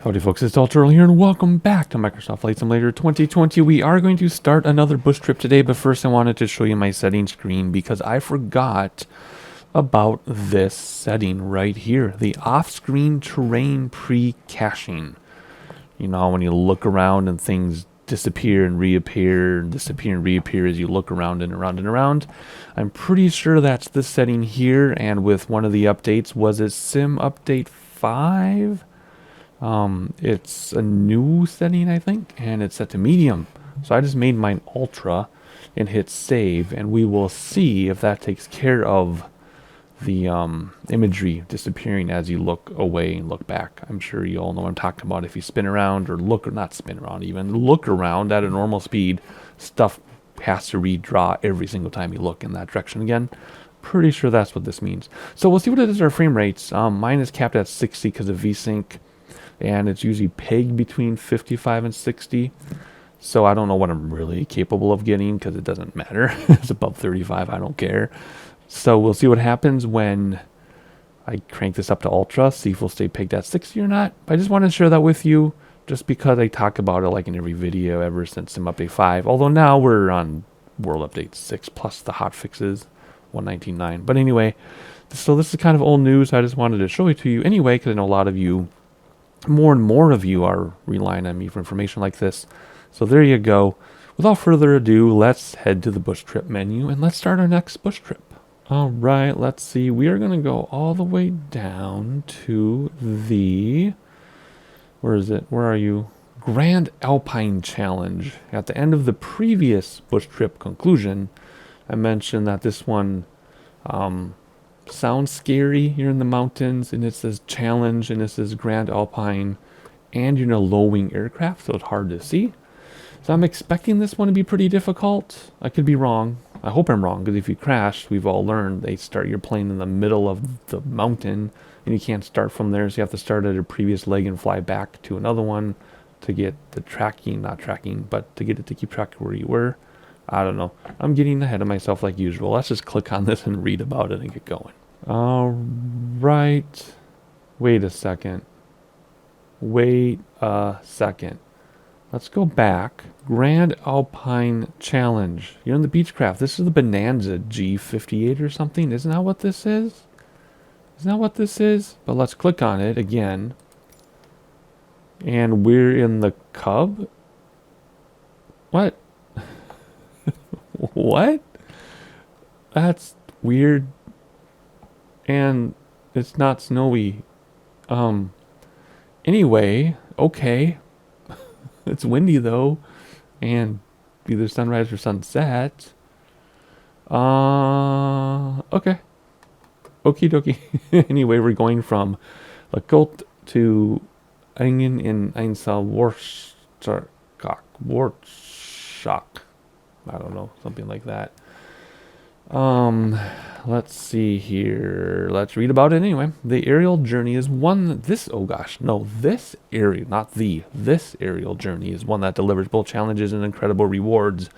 Howdy folks, it's Ultra here and welcome back to Microsoft Flight Simulator 2020. We are going to start another bush trip today, but first I wanted to show you my settings screen because I forgot about this setting right here. The off-screen terrain pre-caching. You know, when you look around and things disappear and reappear, disappear and reappear as you look around and around and around. I'm pretty sure that's this setting here, and with one of the updates, was it Sim Update 5? It's a new setting, I think, and it's set to medium. So I just made mine ultra and hit save, and we will see if that takes care of the imagery disappearing as you look away and look back. I'm sure you all know what I'm talking about. If you spin around or look, or not spin around even, look around at a normal speed, stuff has to redraw every single time you look in that direction again. Pretty sure that's what this means. So we'll see what it is our frame rates. Mine is capped at 60 because of VSync. And it's usually pegged between 55 and 60. So I don't know what I'm really capable of getting because it doesn't matter. It's above 35, I don't care. So we'll see what happens when I crank this up to Ultra, see if we'll stay pegged at 60 or not. But I just wanted to share that with you just because I talk about it like in every video ever since Sim Update 5. Although now we're on World Update 6 plus the hot fixes, 119.9. But anyway, so this is kind of old news. I just wanted to show it to you anyway because I know a lot of you, more and more of you, are relying on me for information like this. So there you go. Without further ado, let's head to the bush trip menu and let's start our next bush trip. All right, let's see. We are going to go all the way down to the, where is it? Where are you? Grand Alpine Challenge. At the end of the previous bush trip conclusion, I mentioned that this one sounds scary. You're in the mountains and it says challenge and it says Grand Alpine and you're in a low-wing aircraft, so it's hard to see. So I'm expecting this one to be pretty difficult. I could be wrong. I hope I'm wrong, because if you crash, we've all learned they start your plane in the middle of the mountain and you can't start from there, so you have to start at a previous leg and fly back to another one to get the tracking, not tracking, but to get it to keep track of where you were. I don't know. I'm getting ahead of myself like usual. Let's just click on this and read about it and get going. All right. Wait a second. Let's go back. Grand Alpine Challenge. You're in the Beechcraft. This is the Bonanza G58 or something. Isn't that what this is? But let's click on it again. And we're in the Cub? What? What? That's weird. And it's not snowy. Anyway, okay. It's windy though. And either sunrise or sunset. Okay. Okie dokie. Anyway, we're going from La Côte to Engen in Einzelwortschach. I don't know, something like that. Let's see here. Let's read about it anyway. The aerial journey is one, this aerial journey is one that delivers both challenges and incredible rewards.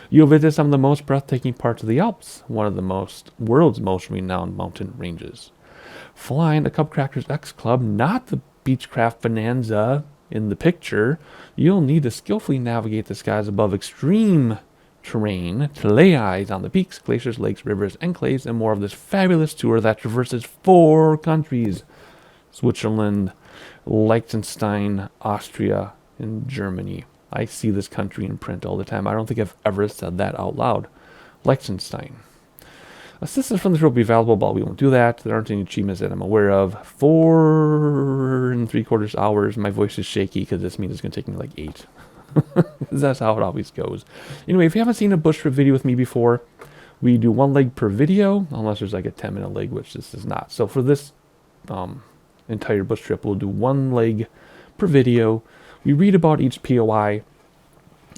You'll visit some of the most breathtaking parts of the Alps, one of the world's most renowned mountain ranges. Flying the Cubcrackers X Club, not the Beechcraft Bonanza in the picture, you'll need to skillfully navigate the skies above extreme terrain to lay eyes on the peaks, glaciers, lakes, rivers, enclaves, and more of this fabulous tour that traverses 4 countries: Switzerland, Liechtenstein, Austria, and Germany. I see this country in print all the time. I don't think I've ever said that out loud. Liechtenstein. Assistance from this will be valuable, but we won't do that. There aren't any achievements that I'm aware of. 4 3/4 hours. My voice is shaky because this means it's going to take me like 8. That's how it always goes. Anyway, if you haven't seen a bush trip video with me before, we do 1 leg per video, unless there's like a 10-minute leg, which this is not. So for this entire bush trip, we'll do 1 leg per video. We read about each POI.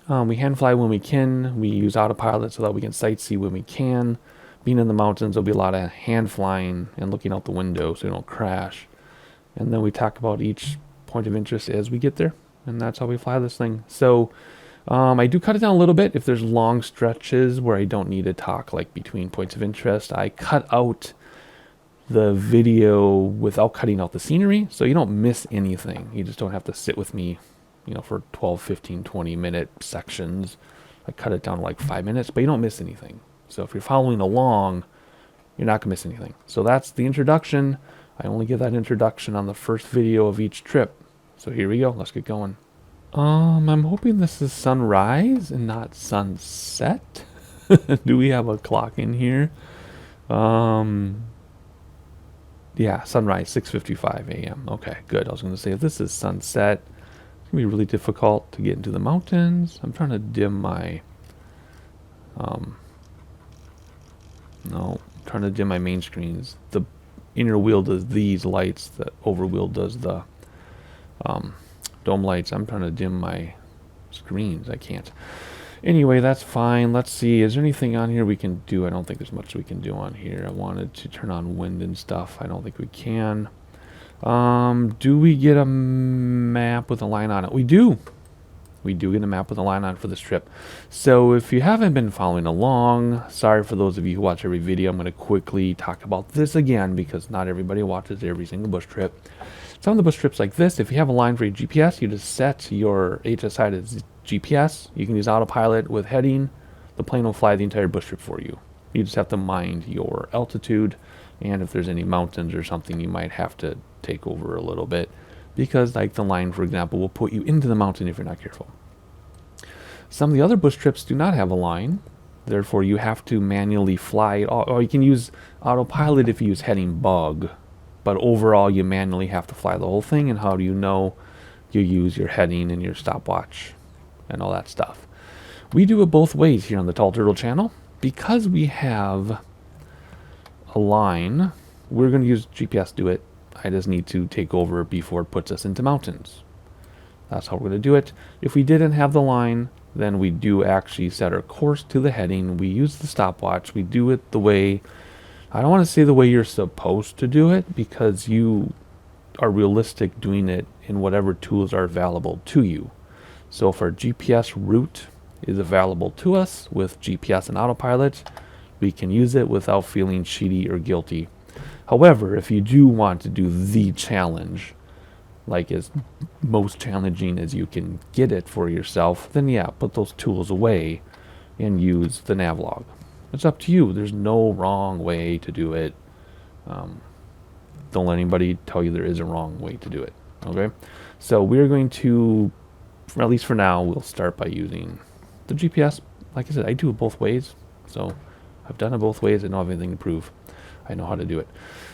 We hand fly when we can. We use autopilot so that we can sightsee when we can. Being in the mountains, there'll be a lot of hand flying and looking out the window so we don't crash. And then we talk about each point of interest as we get there. And that's how we fly this thing. So I do cut it down a little bit if there's long stretches where I don't need to talk like between points of interest. I cut out the video without cutting out the scenery, so you don't miss anything. You just don't have to sit with me, you know, for 12, 15, 20-minute sections. I cut it down to like 5 minutes, but you don't miss anything. So if you're following along, you're not going to miss anything. So that's the introduction. I only give that introduction on the first video of each trip. So here we go. Let's get going. I'm hoping this is sunrise and not sunset. Do we have a clock in here? Yeah, sunrise, 6:55 a.m. Okay, good. I was going to say, if this is sunset, it's going to be really difficult to get into the mountains. I'm trying to dim my... No, I'm trying to dim my main screens. The inner wheel does these lights. The over wheel does the dome lights. I'm trying to dim my screens. I can't. Anyway, that's fine. Let's see. Is there anything on here we can do? I don't think there's much we can do on here. I wanted to turn on wind and stuff. I don't think we can. Do we get a map with a line on it? We do. We do get a map with a line on it for this trip. So if you haven't been following along, sorry for those of you who watch every video. I'm going to quickly talk about this again because not everybody watches every single bush trip. Some of the bush trips like this, if you have a line for your GPS, you just set your HSI to GPS. You can use autopilot with heading. The plane will fly the entire bush trip for you. You just have to mind your altitude, and if there's any mountains or something, you might have to take over a little bit, because like the line, for example, will put you into the mountain if you're not careful. Some of the other bush trips do not have a line, therefore you have to manually fly, or you can use autopilot if you use heading bug, but overall you manually have to fly the whole thing. And how do you know? You use your heading and your stopwatch and all that stuff. We do it both ways here on the Tall Turtle channel. Because we have a line, we're going to use GPS to do it. I just need to take over before it puts us into mountains. That's how we're going to do it. If we didn't have the line, then we do actually set our course to the heading. We use the stopwatch. We do it the way, I don't want to say the way you're supposed to do it, because you are realistic doing it in whatever tools are available to you. So if our GPS route is available to us with GPS and autopilot, we can use it without feeling cheaty or guilty. However, if you do want to do the challenge, like as most challenging as you can get it for yourself, then yeah, put those tools away and use the navlog. It's up to you. There's no wrong way to do it. Don't let anybody tell you there is a wrong way to do it. Okay, so we're going to, at least for now, we'll start by using the GPS. Like I said, I do it both ways, so I've done it both ways. I don't have anything to prove. I know how to do it.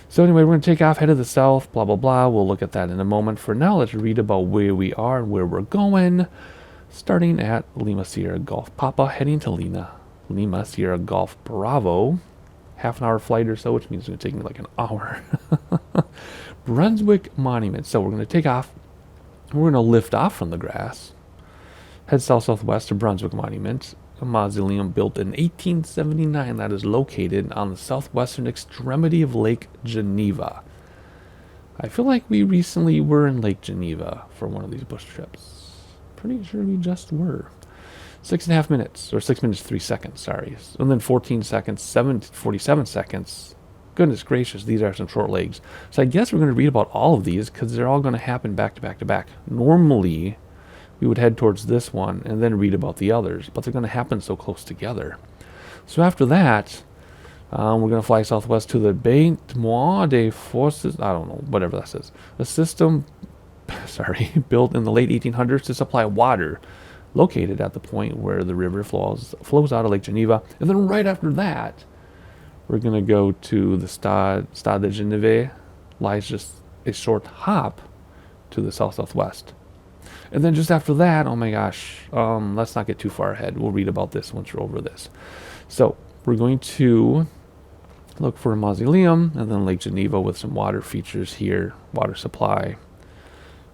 So anyway, we're going to take off, head to the south, blah, blah, blah. We'll look at that in a moment. For now, let's read about where we are and where we're going. Starting at Lima Sierra Golf Papa, heading to Lima Sierra Golf Bravo. Half an hour flight or so, which means it's going to take me like an hour. Brunswick Monuments. So we're going to take off. We're going to lift off from the grass. Head south-southwest to Brunswick Monuments, a mausoleum built in 1879 that is located on the southwestern extremity of Lake Geneva. I feel like we recently were in Lake Geneva for one of these bush trips. Pretty sure we just were. 6.5 minutes, or 6 minutes 3 seconds, sorry. And then 14 seconds, 47 seconds. Goodness gracious, these are some short legs. So I guess we're going to read about all of these because they're all going to happen back to back to back. Normally, we would head towards this one and then read about the others, but they're going to happen so close together. So after that, we're going to fly southwest to the Bâtiment des Forces, I don't know, whatever that says. A system, built in the late 1800s to supply water, located at the point where the river flows out of Lake Geneva. And then right after that, we're going to go to the Stade de Genève, lies just a short hop to the south-southwest. And then just after that, oh my gosh, let's not get too far ahead. We'll read about this once we're over this. So we're going to look for a mausoleum and then Lake Geneva with some water features here, water supply.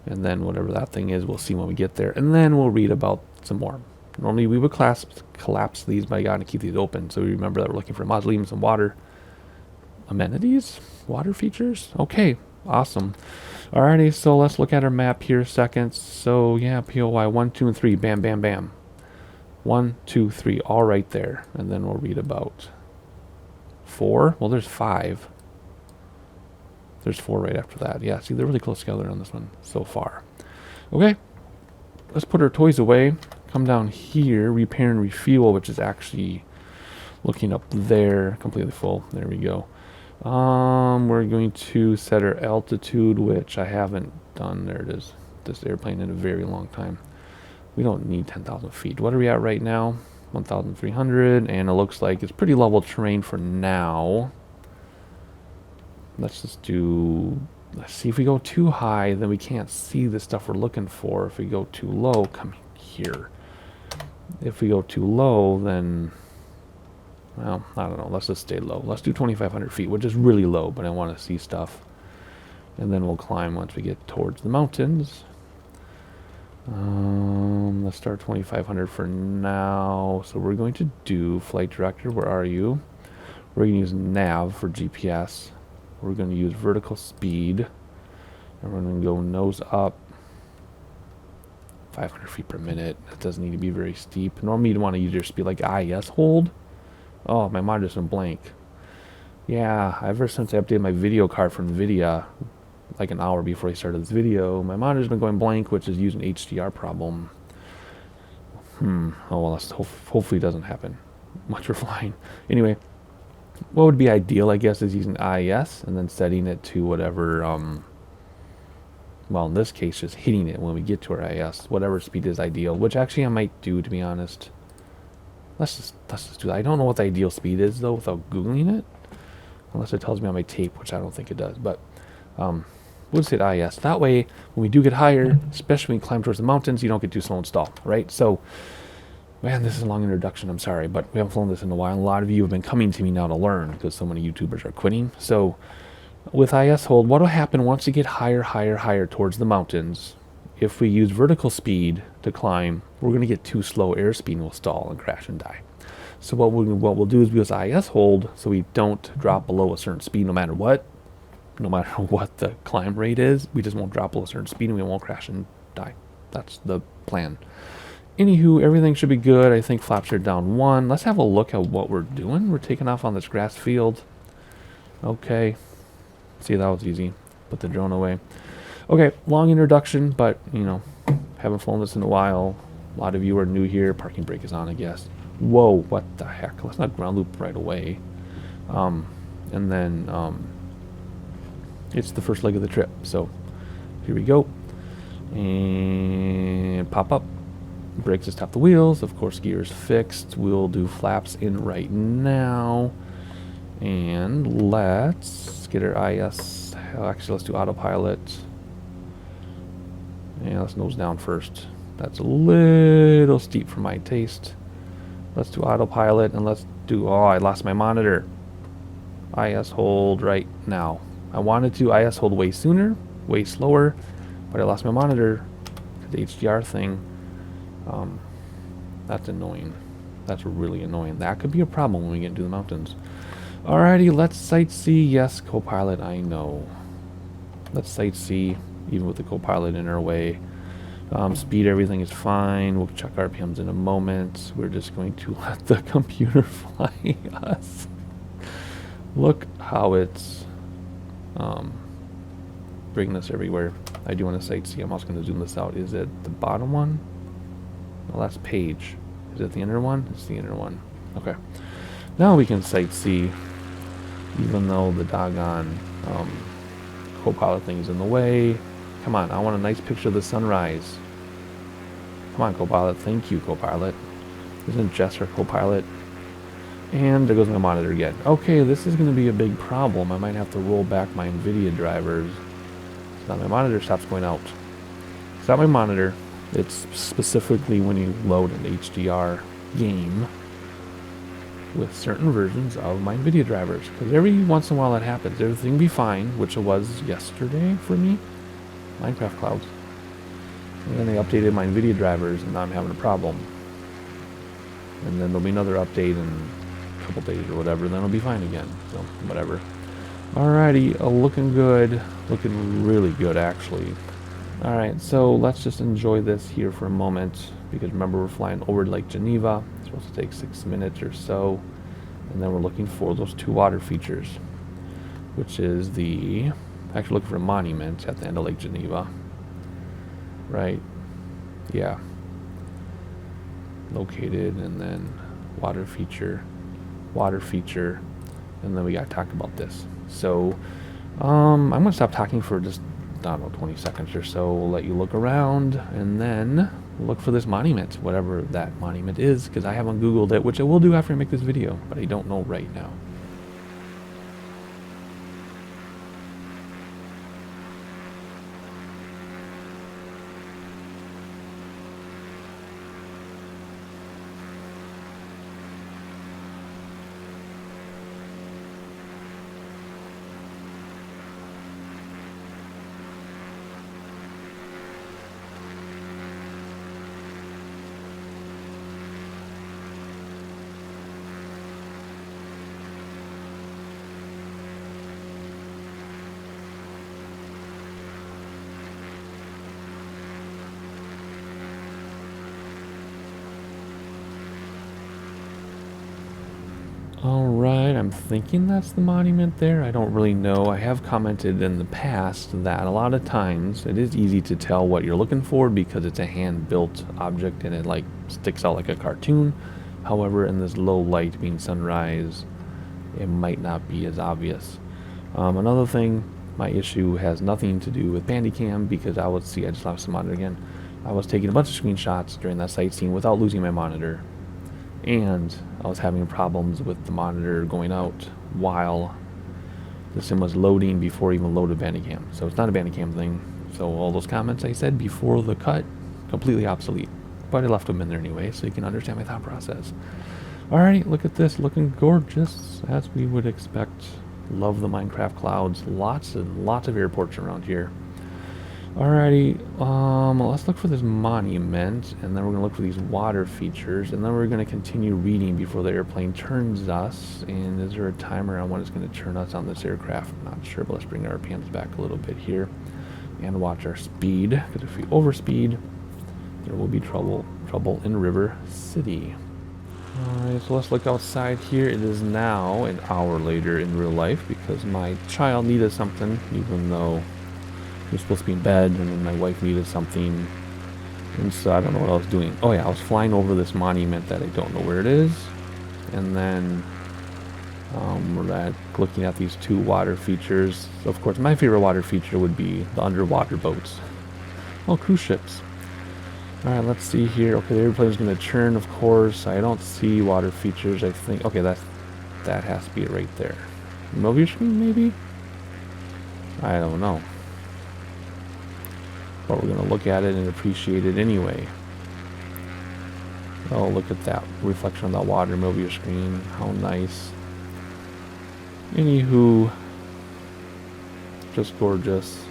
And then whatever that thing is, we'll see when we get there. And then we'll read about some more. Normally we would collapse these, by God, and keep these open. So we remember that we're looking for a mausoleum and some water amenities, water features. Okay, awesome. Alrighty, so let's look at our map here a second. So yeah, POI 1, 2, and 3. Bam, bam, bam. 1, 2, 3, all right there. And then we'll read about 4. Well, there's 5. There's 4 right after that. Yeah, see, they're really close together on this one so far. Okay, let's put our toys away. Come down here, repair and refuel, which is actually looking up there, completely full. There we go. We're going to set our altitude, which I haven't done. There it is. This airplane in a very long time. We don't need 10,000 feet. What are we at right now? 1,300, and it looks like it's pretty level terrain for now. Let's just do, let's see, if we go too high, then we can't see the stuff we're looking for. If we go too low, come here. If we go too low, then, well, I don't know. Let's just stay low. Let's do 2,500 feet, which is really low, but I want to see stuff. And then we'll climb once we get towards the mountains. Let's start 2,500 for now. So we're going to do flight director. Where are you? We're going to use nav for GPS. We're going to use vertical speed. And we're going to go nose up. 500 feet per minute. That doesn't need to be very steep. Normally you'd want to use your speed like IS hold. Oh, my monitor's in blank. Yeah, ever since I updated my video card from NVIDIA, like an hour before I started this video, my monitor's been going blank, which is using HDR problem. Oh well, that's hopefully it doesn't happen. Much for flying. Anyway, what would be ideal, I guess, is using IS and then setting it to whatever, well, in this case, just hitting it when we get to our IS, whatever speed is ideal, which actually I might do, to be honest. Let's just do that. I don't know what the ideal speed is, though, without Googling it. Unless it tells me on my tape, which I don't think it does. But we'll just hit IS. That way, when we do get higher, especially when we climb towards the mountains, you don't get too slow and stall, right? So, man, this is a long introduction. I'm sorry, but we haven't flown this in a while. A lot of you have been coming to me now to learn because so many YouTubers are quitting. So, with IS hold, what will happen once you get higher towards the mountains? If we use vertical speed to climb, we're going to get too slow airspeed and we'll stall and crash and die. So what we'll do is we use IS hold so we don't drop below a certain speed no matter what. No matter what the climb rate is, we just won't drop below a certain speed and we won't crash and die. That's the plan. Anywho, everything should be good. I think flaps are down 1. Let's have a look at what we're doing. We're taking off on this grass field. Okay. See, that was easy. Put the drone away. Okay, long introduction, but, you know, haven't flown this in a while. A lot of you are new here. Parking brake is on, I guess. Whoa, what the heck? Let's not ground loop right away. And then, it's the first leg of the trip. So, here we go. And pop up. Brakes just tap the wheels. Of course, gears fixed. We'll do flaps in right now. And let's get our IS. Actually, let's do autopilot. Yeah, let's nose down first. That's a little steep for my taste. Let's do autopilot and let's do, oh, I lost my monitor. IS hold right now. I wanted to IS hold way sooner, way slower, but I lost my monitor. The HDR thing. That's annoying. That's really annoying. That could be a problem when we get into the mountains. Alrighty, let's sightsee. Yes, co-pilot, I know. Let's sightsee, even with the co-pilot in our way. Speed, everything is fine. We'll check RPMs in a moment. We're just going to let the computer fly us. Look how it's bringing us everywhere. I do want to sightsee. I'm also going to zoom this out. Is it the bottom one? No, that's page. Is it the inner one? It's the inner one. Okay. Now we can sightsee, even though the doggone co-pilot thing is in the way. Come on, I want a nice picture of the sunrise. Come on, co-pilot. Thank you, co-pilot. Isn't Jess our co-pilot? And there goes my monitor again. Okay, this is going to be a big problem. I might have to roll back my NVIDIA drivers. So now my monitor stops going out. It's not my monitor. It's specifically when you load an HDR game with certain versions of my NVIDIA drivers. Because every once in a while that happens. Everything will be fine, which it was yesterday for me. Minecraft clouds. And then they updated my NVIDIA drivers and now I'm having a problem. And then there'll be another update in a couple days or whatever, then it'll be fine again. So, whatever. Alrighty, looking good. Looking really good, actually. Alright, so let's just enjoy this here for a moment. Because remember, we're flying over Lake Geneva. It's supposed to take 6 minutes or so. And then we're looking for those 2 water features. Which is the Actually looking for a monument at the end of Lake Geneva. Right. Yeah. Located, and then water feature, and then we gotta talk about this. So, I'm gonna stop talking for just, I don't know, 20 seconds or so. We'll let you look around, and then look for this monument, whatever that monument is, because I haven't Googled it, which I will do after I make this video, but I don't know right now. Alright, I'm thinking that's the monument there. I don't really know. I have commented in the past that a lot of times it is easy to tell what you're looking for because it's a hand-built object and it like sticks out like a cartoon. However, in this low light being sunrise, it might not be as obvious. Another thing, my issue has nothing to do with Bandicam because I just lost the monitor again. I was taking a bunch of screenshots during that sightseeing without losing my monitor. And I was having problems with the monitor going out while the sim was loading before it even loaded Bandicam. So it's not a Bandicam thing. So all those comments I said before the cut, completely obsolete. But I left them in there anyway, so you can understand my thought process. Alrighty, look at this, looking gorgeous, as we would expect. Love the Minecraft clouds. Lots and lots of airports around here. Alrighty, let's look for this monument, and then we're going to look for these water features, and then we're going to continue reading before the airplane turns us. And is there a timer on when it's going to turn us on this aircraft? I'm not sure, but let's bring our RPMs back a little bit here and watch our speed, because if we overspeed, there will be trouble in River City. Alright, so let's look outside here. It is now an hour later in real life because my child needed something, even though he was supposed to be in bed, and then my wife needed something, and so I don't know what I was doing. Oh yeah, I was flying over this monument that I don't know where it is, and then we're looking at these two water features. Of course, my favorite water feature would be the underwater boats. Oh, cruise ships. Alright, let's see here. Okay, the airplane's going to turn, of course. I don't see water features, I think. Okay, that has to be it right there. Movie screen, maybe? I don't know. But we're going to look at it and appreciate it anyway. Oh, look at that reflection on that water movie screen. How nice. Anywho, just gorgeous.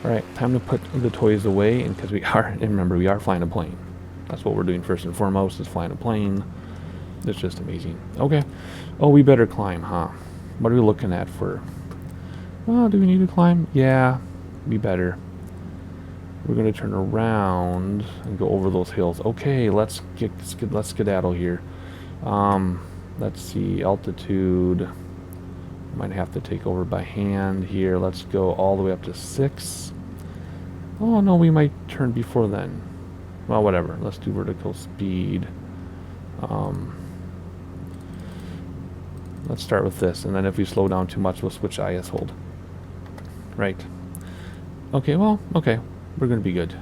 Alright, time to put the toys away, and because remember, we are flying a plane. That's what we're doing first and foremost, is flying a plane. It's just amazing. Okay. Oh, we better climb, huh? What are we looking at for? Oh, do we need to climb? Yeah, we better. We're going to turn around and go over those hills. Okay, let's skedaddle here. Let's see, altitude. Might have to take over by hand here. Let's go all the way up to 6. Oh no, we might turn before then. Well, whatever. Let's do vertical speed. Let's start with this, and then if we slow down too much, we'll switch IS hold. Right. Okay, well, okay. We're going to be good.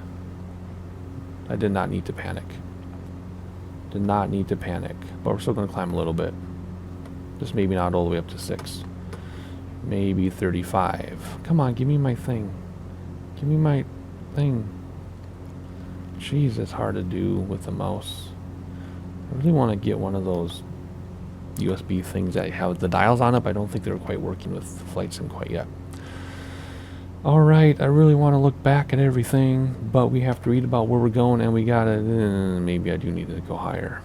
I did not need to panic. Did not need to panic. But we're still going to climb a little bit. Just maybe not all the way up to 6. Maybe 35. Come on, give me my thing. Give me my thing. Jeez, it's hard to do with the mouse. I really want to get one of those USB things that have the dials on it, but I don't think they're quite working with Flight Sim quite yet. Alright, I really want to look back at everything, but we have to read about where we're going, and we gotta... maybe I do need to go higher.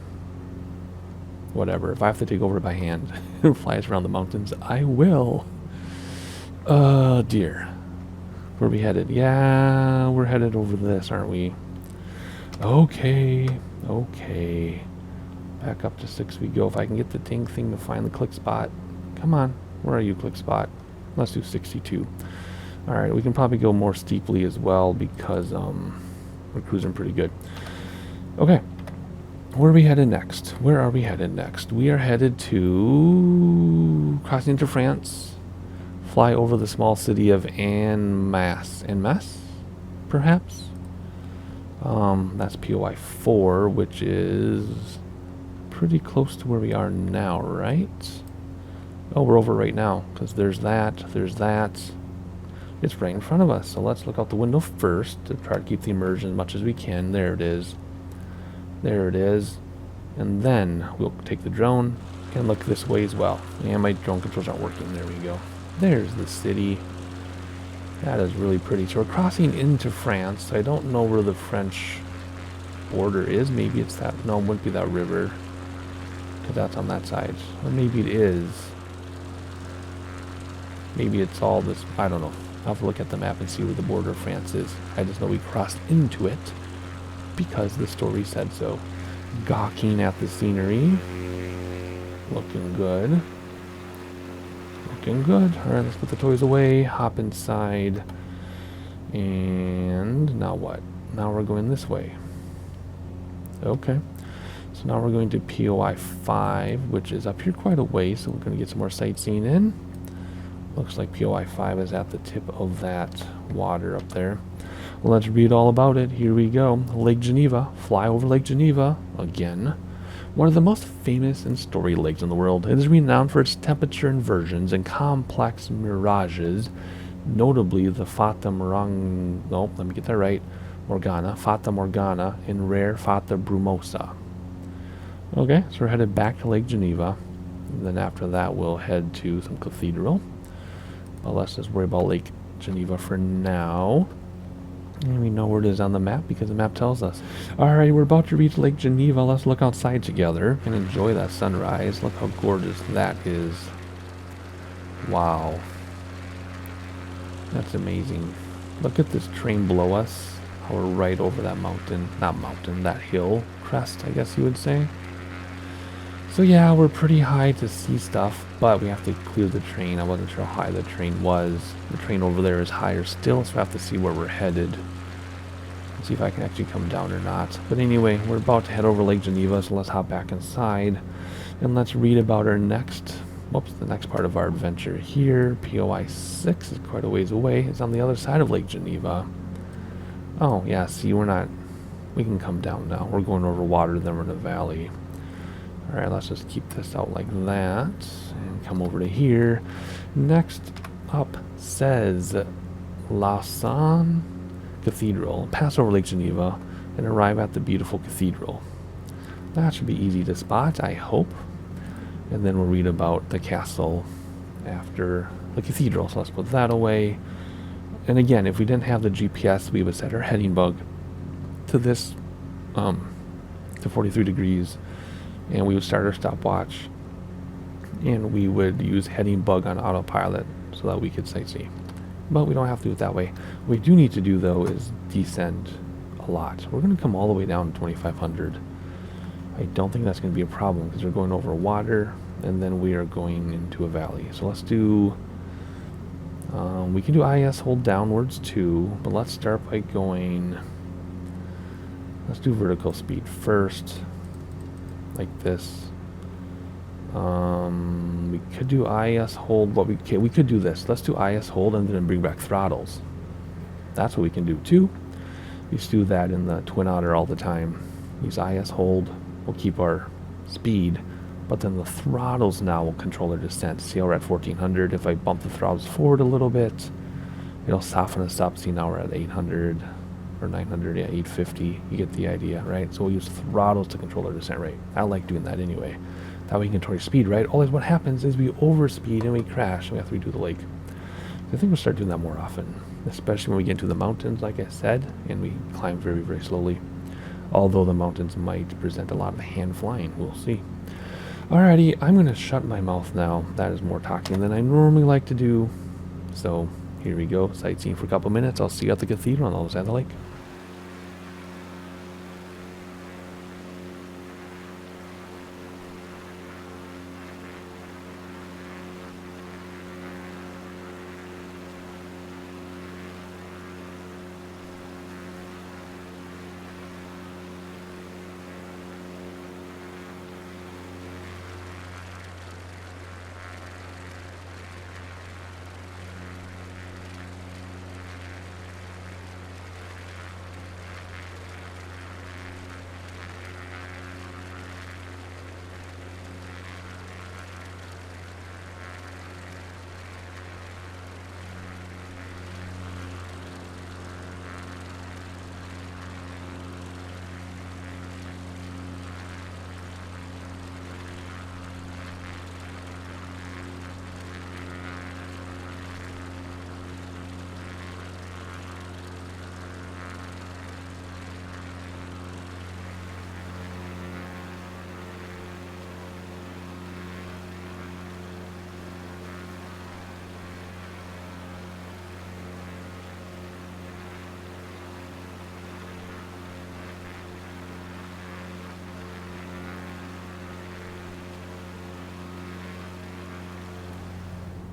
Whatever, if I have to take over by hand and fly us around the mountains, I will. Dear. Where are we headed? Yeah, we're headed over this, aren't we? Okay, okay. Back up to 6 we go. If I can get the ding thing to find the click spot. Come on, where are you, click spot? Let's do 62. Alright, we can probably go more steeply as well because we're cruising pretty good. Okay, where are we headed next? Where are we headed next? We are headed to crossing into France, fly over the small city of Annemasse, perhaps? That's POI 4, which is pretty close to where we are now, right? Oh, we're over right now, because there's that. It's right in front of us, so let's look out the window first to try to keep the immersion as much as we can. There it is. There it is. And then we'll take the drone and look this way as well. And my drone controls aren't working. There we go. There's the city. That is really pretty. So we're crossing into France. I don't know where the French border is. Maybe it's that. No, it wouldn't be that river, because that's on that side. Or maybe it is. Maybe it's all this. I don't know. I'll have to look at the map and see where the border of France is. I just know we crossed into it because the story said so. Gawking at the scenery. Looking good. Looking good. Alright, let's put the toys away. Hop inside. And now what? Now we're going this way. Okay. So now we're going to POI 5, which is up here quite a way, so we're going to get some more sightseeing in. Looks like POI 5 is at the tip of that water up there. Let's read all about it. Here we go. Lake Geneva. Fly over Lake Geneva again. One of the most famous and storied lakes in the world. It is renowned for its temperature inversions and complex mirages, notably the Fata Morgana, Fata Morgana, and rare Fata Brumosa. Okay, so we're headed back to Lake Geneva. And then after that, we'll head to some cathedral. But let's just worry about Lake Geneva for now. And we know where it is on the map because the map tells us. Alright, we're about to reach Lake Geneva. Let's look outside together and enjoy that sunrise. Look how gorgeous that is. Wow. That's amazing. Look at this train below us. How we're right over that mountain. Not mountain, that hill. Crest, I guess you would say. So yeah, we're pretty high to see stuff, but we have to clear the train. I wasn't sure how high the train was. The train over there is higher still, so I have to see where we're headed. Let's see if I can actually come down or not. But anyway, we're about to head over Lake Geneva, so let's hop back inside. And let's read about our next, the next part of our adventure here. POI 6 is quite a ways away. It's on the other side of Lake Geneva. Oh, yeah, see, we can come down now. We're going over water, then we're in a valley. Alright, let's just keep this out like that and come over to here. Next up says Lausanne Cathedral. Pass over Lake Geneva and arrive at the beautiful cathedral. That should be easy to spot, I hope. And then we'll read about the castle after the cathedral. So let's put that away. And again, if we didn't have the GPS, we would set our heading bug to this, to 43 degrees. And we would start our stopwatch, and we would use heading bug on autopilot so that we could sightsee. But we don't have to do it that way. What we do need to do, though, is descend a lot. We're going to come all the way down to 2,500. I don't think that's going to be a problem because we're going over water, and then we are going into a valley. So let's do... we can do IS hold downwards, too, but let's start by going... Let's do vertical speed first. Like this. We could do IS hold, but we could do this. Let's do IS hold and then bring back throttles. That's what we can do too. We used to do that in the Twin Otter all the time. Use IS hold, we'll keep our speed, but then the throttles now will control our descent. See how we're at 1400. If I bump the throttles forward a little bit, it'll soften us up. See, now we're at 800. Or 900, yeah, 850. You get the idea, right? So we'll use throttles to control our descent rate. I like doing that anyway. That way you can control your speed, right? Always what happens is we overspeed and we crash and we have to redo the lake. So I think we'll start doing that more often, especially when we get into the mountains, like I said, and we climb very, very slowly. Although the mountains might present a lot of hand flying, we'll see. Alrighty, I'm going to shut my mouth now. That is more talking than I normally like to do. So here we go, sightseeing for a couple minutes. I'll see you at the cathedral on the other side of the lake.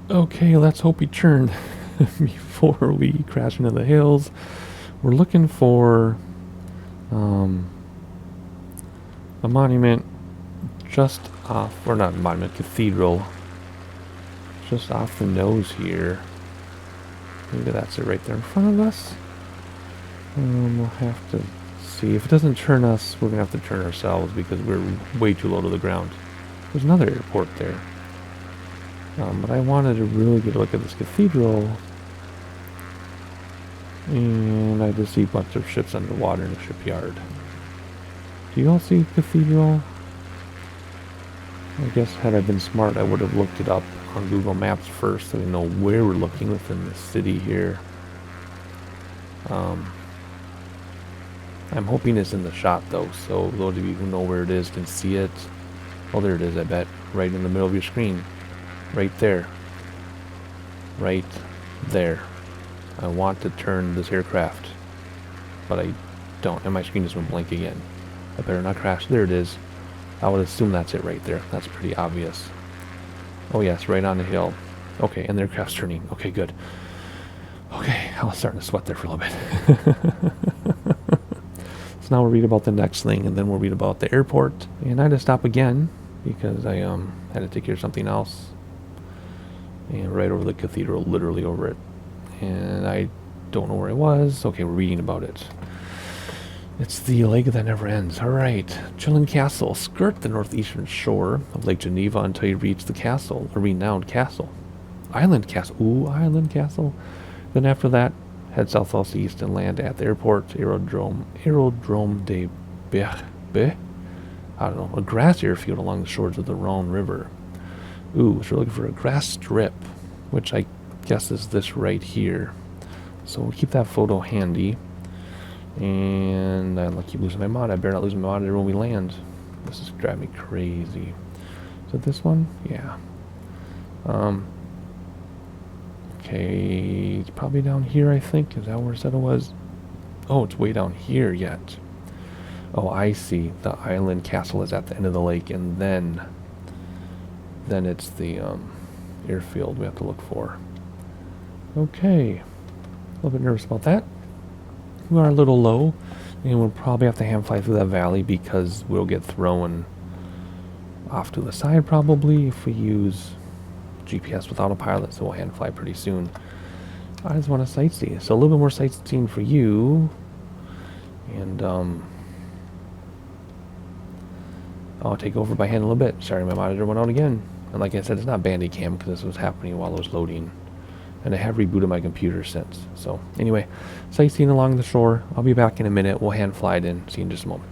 Okay, let's hope we turn before we crash into the hills. We're looking for a monument just off, or not a monument, cathedral, just off the nose here. Maybe that's it right there in front of us. We'll have to see. If it doesn't turn us, we're going to have to turn ourselves because we're way too low to the ground. There's another airport there. But I wanted to really get a look at this cathedral. And I just see a bunch of ships underwater in the shipyard. Do you all see cathedral? I guess had I been smart, I would have looked it up on Google Maps first so we know where we're looking within the city here. I'm hoping it's in the shot though, so those of you who know where it is can see it. Oh, there it is, I bet. Right in the middle of your screen. Right there. Right there. I want to turn this aircraft, but I don't, and my screen just went blank again. I better not crash. There it is. I would assume that's it right there. That's pretty obvious. Oh yes, right on the hill. Okay, and the aircraft's turning. Okay, good. Okay, I was starting to sweat there for a little bit. So now we'll read about the next thing, and then we'll read about the airport. And I had to stop again because I had to take care of something else. And right over the cathedral, literally over it. And I don't know where I was. Okay, we're reading about it. It's the lake that never ends. Alright. Chillin Castle. Skirt the northeastern shore of Lake Geneva until you reach the castle, a renowned castle. Island Castle. Ooh, Island Castle. Then after that, head south-southeast and land at the airport, Aérodrome de Berbe. I don't know, a grass airfield along the shores of the Rhone River. Ooh, so we're looking for a grass strip, which I guess is this right here. So we'll keep that photo handy. And I keep losing my mod. I better not lose my monitor when we land. This is driving me crazy. Is it this one? Yeah. Okay, it's probably down here, I think. Is that where it said it was? Oh, it's way down here yet. Oh, I see. The island castle is at the end of the lake, and then it's the airfield we have to look for. Okay. A little bit nervous about that. We are a little low, and we'll probably have to hand fly through that valley because we'll get thrown off to the side probably if we use GPS without a pilot, so we'll hand fly pretty soon. I just want to sightsee, so a little bit more sightseeing for you. And I'll take over by hand a little bit. Sorry, my monitor went out again. And like I said, it's not Bandicam because this was happening while I was loading. And I have rebooted my computer since. So anyway, sightseeing along the shore. I'll be back in a minute. We'll hand fly it in. See you in just a moment.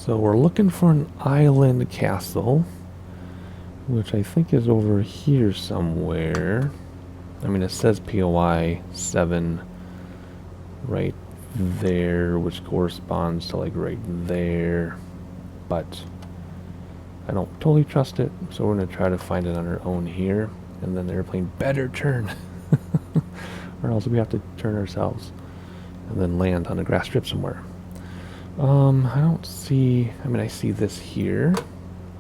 So we're looking for an island castle, which I think is over here somewhere. I mean, it says POI 7 right there, which corresponds to like right there, but I don't totally trust it, so we're going to try to find it on our own here, and then the airplane better turn, or else we have to turn ourselves and then land on a grass strip somewhere. I don't see, I mean, I see this here,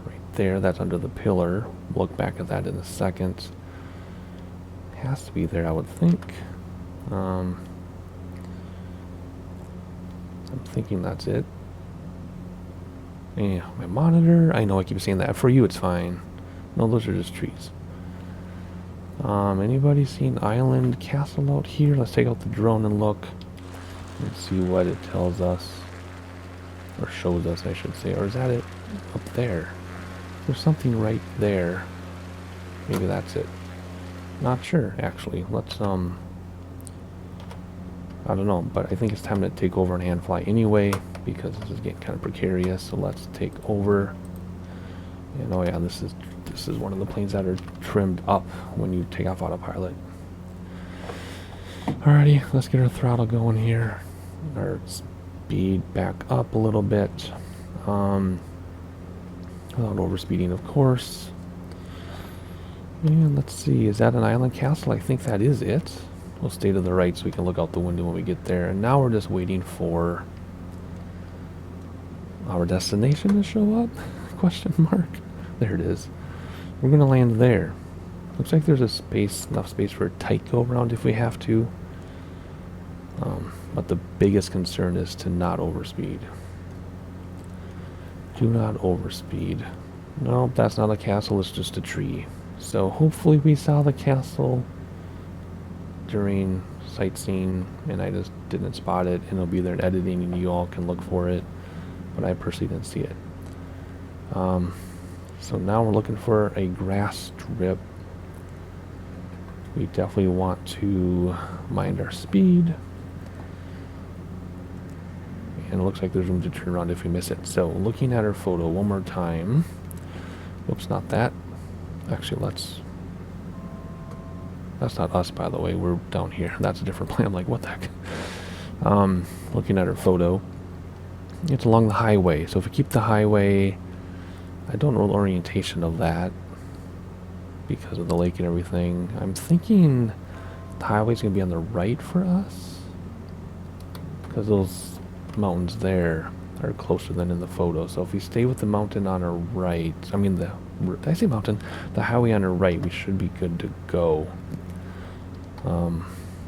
right there, that's under the pillar. We'll look back at that in a second. It has to be there, I would think. I'm thinking that's it. Yeah, my monitor. I know I keep saying that. For you, it's fine. No, those are just trees. Anybody seen Island Castle out here? Let's take out the drone and look. Let's see what it tells us. Or shows us, I should say. Or is that it? Up there. There's something right there. Maybe that's it. Not sure, actually. Let's, I don't know, but I think it's time to take over and hand fly anyway, because this is getting kind of precarious. So let's take over. And oh yeah, this is one of the planes that are trimmed up when you take off autopilot. Alrighty, let's get our throttle going here. Our speed back up a little bit. Without overspeeding, of course. And let's see, is that an island castle? I think that is it. We'll stay to the right so we can look out the window when we get there. And now we're just waiting for our destination to show up? Question mark. There it is. We're going to land there. Looks like there's enough space for a tight go around if we have to. But the biggest concern is to not overspeed. Do not overspeed. No, that's not a castle, it's just a tree. So hopefully we saw the castle during sightseeing and I just didn't spot it, and it'll be there in editing and you all can look for it. But I personally didn't see it. So now we're looking for a grass strip. We definitely want to mind our speed. And it looks like there's room to turn around if we miss it. So looking at our photo one more time. Oops, not that. Actually, that's not us, by the way. We're down here. That's a different plane. I'm like, what the heck? Looking at our photo. It's along the highway. So if we keep the highway, I don't know the orientation of that because of the lake and everything. I'm thinking the highway's going to be on the right for us because those mountains there are closer than in the photo. So if we stay with the mountain on our right, did I say mountain? The highway on our right, we should be good to go.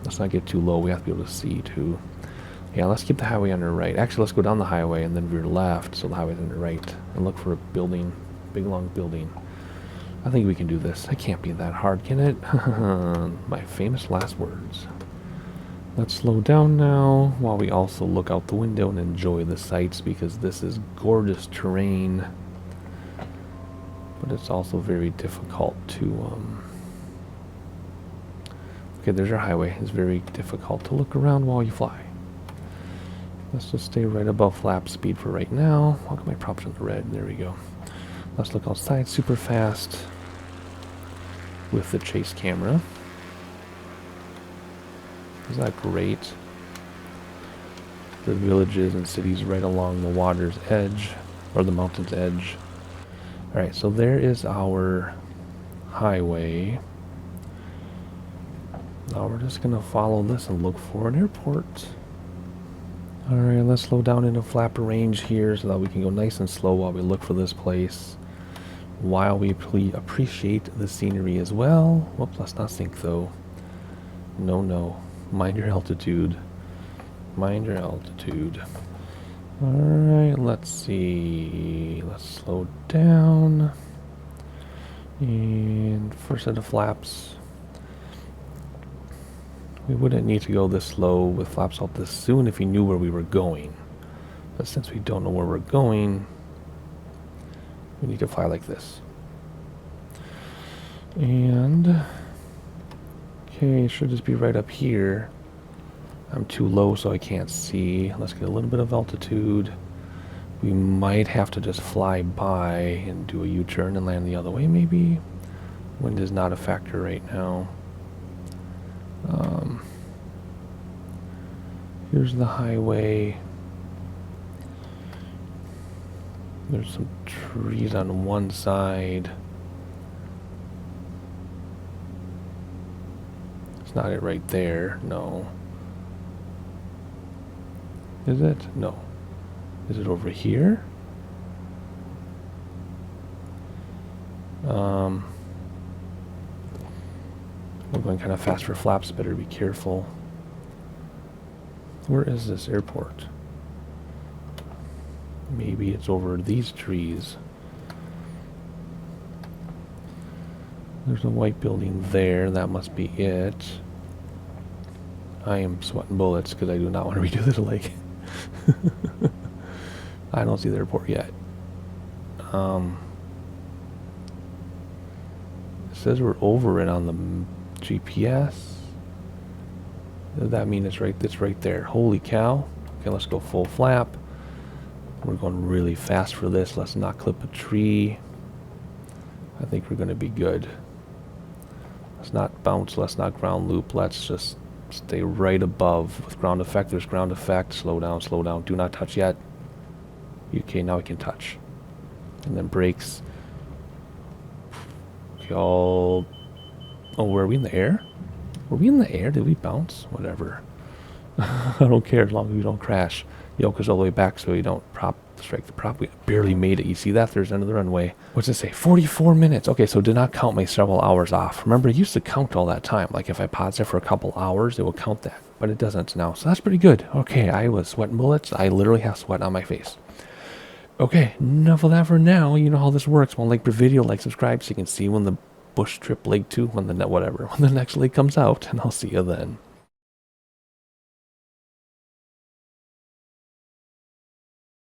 Let's not get too low. We have to be able to see too. Yeah, let's keep the highway on our right. Actually, let's go down the highway and then veer left so the highway's on the right and look for a building, big long building. I think we can do this. It can't be that hard, can it? My famous last words. Let's slow down now while we also look out the window and enjoy the sights because this is gorgeous terrain. But it's also very difficult to... Okay, there's our highway. It's very difficult to look around while you fly. Let's just stay right above flap speed for right now. I'll get my props in the red. There we go. Let's look outside super fast with the chase camera. Isn't that great? The villages and cities right along the water's edge, or the mountain's edge. Alright, so there is our highway. Now we're just going to follow this and look for an airport. Alright, let's slow down into flapper range here so that we can go nice and slow while we look for this place. While we appreciate the scenery as well. Whoops, let's not sink though. No. Mind your altitude. Mind your altitude. Alright, let's see. Let's slow down. And first set of flaps. We wouldn't need to go this slow with flaps out this soon if we knew where we were going. But since we don't know where we're going, we need to fly like this. And okay, should just be right up here. I'm too low so I can't see. Let's get a little bit of altitude. We might have to just fly by and do a U-turn and land the other way maybe. Wind is not a factor right now. Here's the highway. There's some trees on one side. It's not it right there, no. Is it? No. Is it over here? We're going kind of fast for flaps, better be careful. Where is this airport? Maybe it's over these trees. There's a white building there. That must be it. I am sweating bullets because I do not want to redo this lake. I don't see the airport yet. It says we're over it on the GPS. Does that mean it's right there? Holy cow. Okay, let's go full flap. We're going really fast for this. Let's not clip a tree. I think we're going to be good. Let's not bounce. Let's not ground loop. Let's just stay right above. With ground effect, there's ground effect. Slow down, slow down. Do not touch yet. Okay, now we can touch. And then brakes. Y'all. Oh, were we in the air? Were we in the air? Did we bounce? Whatever. I don't care as long as we don't crash. Yoke is all the way back so you don't strike the prop. We barely made it. You see that? There's another runway. What's it say? 44 minutes. Okay, so did not count my several hours off. Remember, it used to count all that time. Like if I paused it for a couple hours, it would count that. But it doesn't now. So that's pretty good. Okay, I was sweating bullets. I literally have sweat on my face. Okay, enough of that for now. You know how this works. One like per video, like, subscribe so you can see when the bush trip leg 2, when the next leg comes out. And I'll see you then.